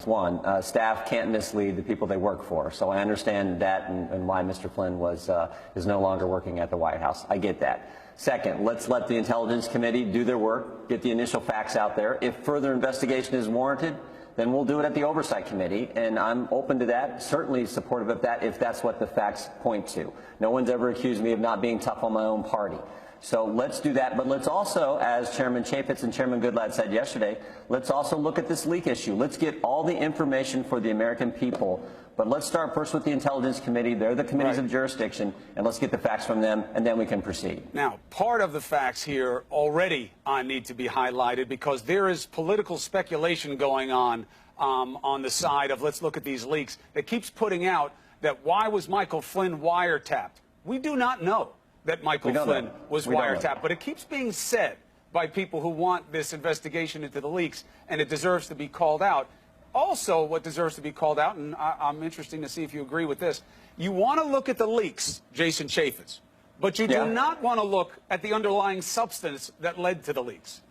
One, staff can't mislead the people they work for, so I understand that and why Mr. Flynn is no longer working at the White House. I get that. Second, let's let the Intelligence Committee do their work, get the initial facts out there. If further investigation is warranted, then we'll do it at the Oversight Committee, and I'm open to that, certainly supportive of that if that's what the facts point to. No one's ever accused me of not being tough on my own party. So let's do that, but let's also, as Chairman Chaffetz and Chairman Goodlatte said yesterday, let's also look at this leak issue. Let's get all the information for the American people, but let's start first with the Intelligence Committee. They're the committees of jurisdiction, and let's get the facts from them, and then we can proceed. Now, part of the facts here already need to be highlighted because there is political speculation going on the side of let's look at these leaks that keeps putting out that why was Michael Flynn wiretapped? We do not know that Michael Flynn was wiretapped, but it keeps being said by people who want this investigation into the leaks, and it deserves to be called out. Also, what deserves to be called out, and I'm interested to see if you agree with this, you want to look at the leaks, Jason Chaffetz, but you do not want to look at the underlying substance that led to the leaks.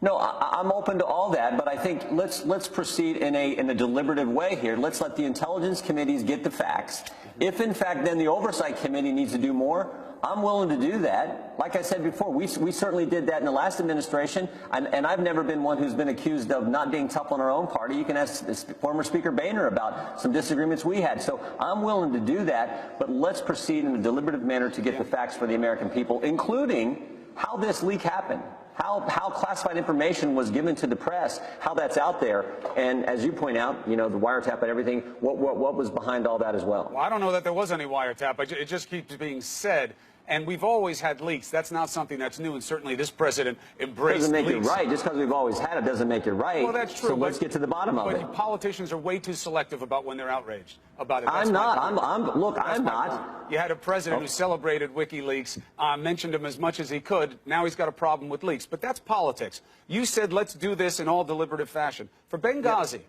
No, I'm open to all that, but I think let's proceed in a deliberative way here. Let's let the Intelligence Committees get the facts. If, in fact, then the Oversight Committee needs to do more, I'm willing to do that. Like I said before, we certainly did that in the last administration, and I've never been one who's been accused of not being tough on our own party. You can ask former Speaker Boehner about some disagreements we had. So I'm willing to do that, but let's proceed in a deliberative manner to get the facts for the American people, including how this leak happened. How classified information was given to the press, how that's out there, and as you point out, you know, the wiretap and everything, what was behind all that as well? Well, I don't know that there was any wiretap. It just keeps being said, and we've always had leaks. That's not something that's new, and certainly this president embraced leaks. Doesn't make it right. Just because we've always had it doesn't make it right. Well, that's true. So let's get to the bottom of it. But politicians are way too selective about when they're outraged about it. I'm not. I'm not. You had a president who celebrated WikiLeaks, mentioned him as much as he could. Now he's got a problem with leaks. But that's politics. You said let's do this in all deliberative fashion. For Benghazi,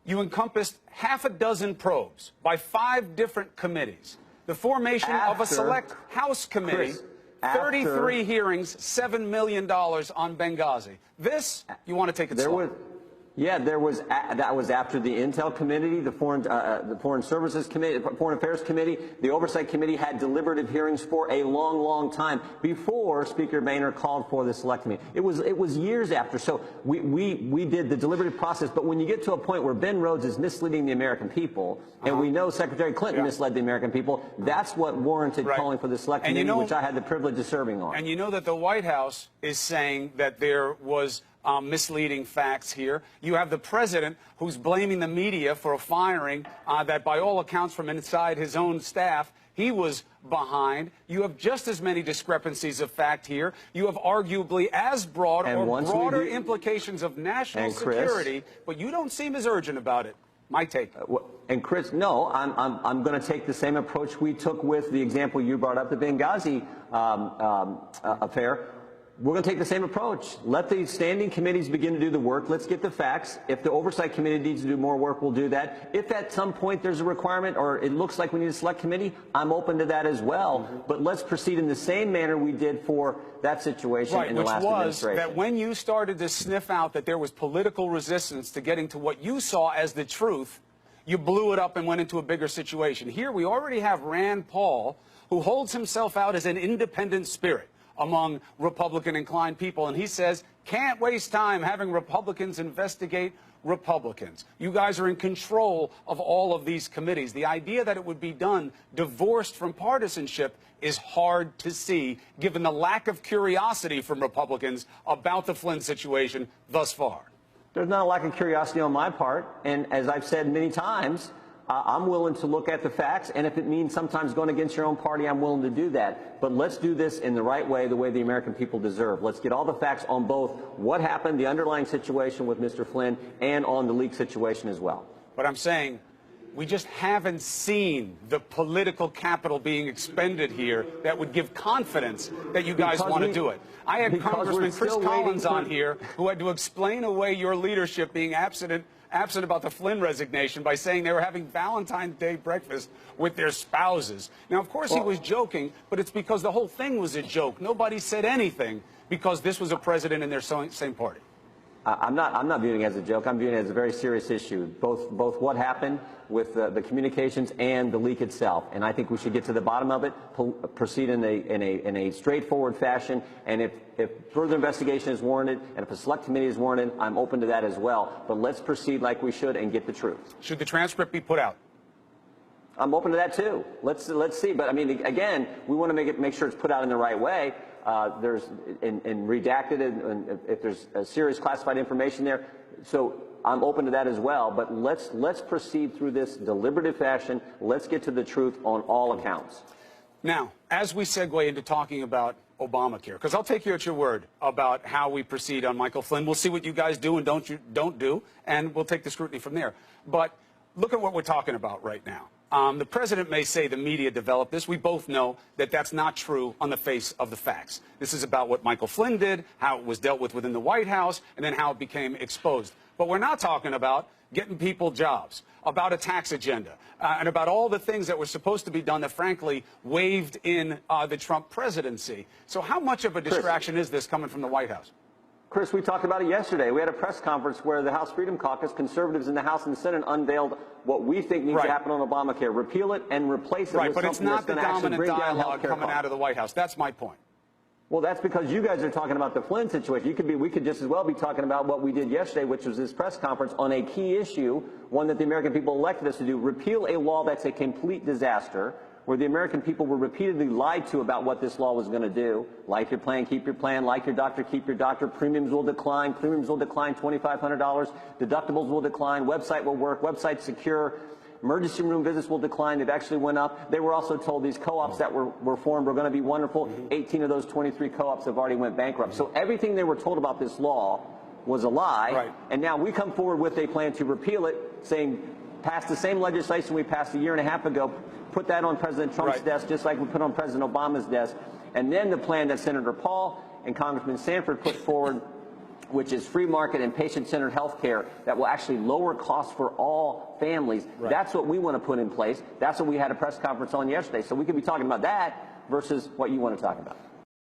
you encompassed half a dozen probes by 5 different committees. The formation of a select House committee, 33 hearings, $7 million on Benghazi. This, you want to take it slow. That was after the Intel Committee, the Foreign Services Committee, Foreign Affairs Committee, the Oversight Committee had deliberative hearings for a long, long time before Speaker Boehner called for the Select Committee. It was years after. So we did the deliberative process. But when you get to a point where Ben Rhodes is misleading the American people, and we know Secretary Clinton misled the American people, that's what warranted calling for the Select Committee, which I had the privilege of serving on. And you know that the White House is saying that there was misleading facts here. You have the president who's blaming the media for a firing that, by all accounts from inside his own staff, he was behind. You have just as many discrepancies of fact here. You have arguably as broad or broader implications of national security, but you don't seem as urgent about it. My take. And Chris, no, I'm going to take the same approach we took with the example you brought up, the Benghazi affair. We're going to take the same approach. Let the standing committees begin to do the work. Let's get the facts. If the Oversight Committee needs to do more work, we'll do that. If at some point there's a requirement or it looks like we need a Select Committee, I'm open to that as well. But let's proceed in the same manner we did for that situation in the last administration. That when you started to sniff out that there was political resistance to getting to what you saw as the truth, you blew it up and went into a bigger situation. Here we already have Rand Paul, who holds himself out as an independent spirit among Republican-inclined people, and he says, can't waste time having Republicans investigate Republicans. You guys are in control of all of these committees. The idea that it would be done divorced from partisanship is hard to see, given the lack of curiosity from Republicans about the Flynn situation thus far. There's not a lack of curiosity on my part, and as I've said many times, I'm willing to look at the facts, and if it means sometimes going against your own party, I'm willing to do that. But let's do this in the right way, the way the American people deserve. Let's get all the facts on both what happened, the underlying situation with Mr. Flynn, and on the leak situation as well. But I'm saying we just haven't seen the political capital being expended here that would give confidence that you guys want to do it. I had Congressman Chris Collins on here who had to explain away your leadership being absent about the Flynn resignation by saying they were having Valentine's Day breakfast with their spouses. Now, of course, he was joking, but it's because the whole thing was a joke. Nobody said anything because this was a president in their same party. I'm not viewing it as a joke. I'm viewing it as a very serious issue, both what happened with the communications and the leak itself. And I think we should get to the bottom of it, proceed in a straightforward fashion. And if further investigation is warranted, and if a select committee is warranted, I'm open to that as well. But let's proceed like we should and get the truth. Should the transcript be put out? I'm open to that too. Let's see. But I mean, again, we want to make sure it's put out in the right way. There's and redacted, and if there's serious classified information there. So I'm open to that as well. But let's proceed through this deliberative fashion. Let's get to the truth on all accounts. Now, as we segue into talking about Obamacare, because I'll take you at your word about how we proceed on Michael Flynn. We'll see what you guys do and don't do, and we'll take the scrutiny from there. But look at what we're talking about right now. The president may say the media developed this. We both know that that's not true on the face of the facts. This is about what Michael Flynn did, how it was dealt with within the White House, and then how it became exposed. But we're not talking about getting people jobs, about a tax agenda, and about all the things that were supposed to be done that, frankly, waived in the Trump presidency. So how much of a distraction is this coming from the White House? Chris, we talked about it yesterday. We had a press conference where the House Freedom Caucus, conservatives in the House and the Senate, unveiled what we think needs to happen on Obamacare. Repeal it and replace it with but it's something not that's the going to actually bring down dominant dialogue healthcare coming costs. out of the White House. That's my point. Well, that's because you guys are talking about the Flynn situation. We could just as well be talking about what we did yesterday, which was this press conference on a key issue, one that the American people elected us to do, repeal a law that's a complete disaster, where the American people were repeatedly lied to about what this law was going to do. Like your plan, keep your plan. Like your doctor, keep your doctor. Premiums will decline. Premiums will decline $2,500. Deductibles will decline. Website will work. Website secure. Emergency room visits will decline. They've actually went up. They were also told these co-ops that were formed were going to be wonderful. 18 of those 23 co-ops have already went bankrupt. So everything they were told about this law was a lie. Right. And now we come forward with a plan to repeal it, saying pass the same legislation we passed a year and a half ago, put that on President Trump's desk, just like we put on President Obama's desk. And then the plan that Senator Paul and Congressman Sanford put forward, which is free market and patient-centered health care that will actually lower costs for all families. Right. That's what we want to put in place. That's what we had a press conference on yesterday. So we could be talking about that versus what you want to talk about.